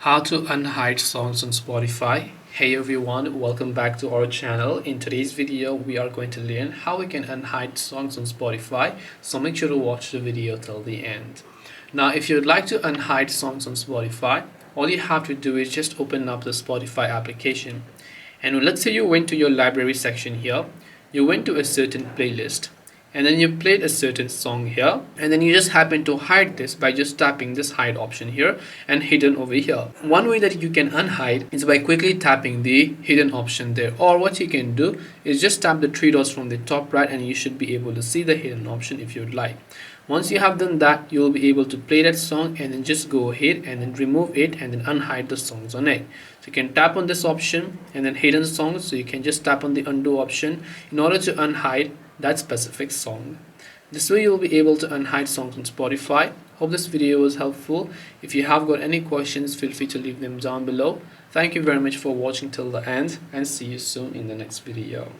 How to unhide songs on Spotify. Hey everyone, welcome back to our channel. In today's video, we are going to learn how we can unhide songs on Spotify. So make sure to watch the video till the end. Now, if you'd like to unhide songs on Spotify, all you have to do is just open up the Spotify application. And let's say you went to your library section here. You went to a certain playlist and then you played a certain song here, and then you just happen to hide this by just tapping this hide option here and hidden over here. One way that you can unhide is by quickly tapping the hidden option there, or what you can do is just tap the three dots from the top right and you should be able to see the hidden option if you'd like. Once you have done that, you'll be able to play that song and then just go ahead and then remove it and then unhide the songs on it. So you can tap on this option and then hidden songs, so you can just tap on the undo option in order to unhide that specific song. This way you'll be able to unhide songs on Spotify. Hope this video was helpful. If you have got any questions, feel free to leave them down below. Thank you very much for watching till the end and see you soon in the next video.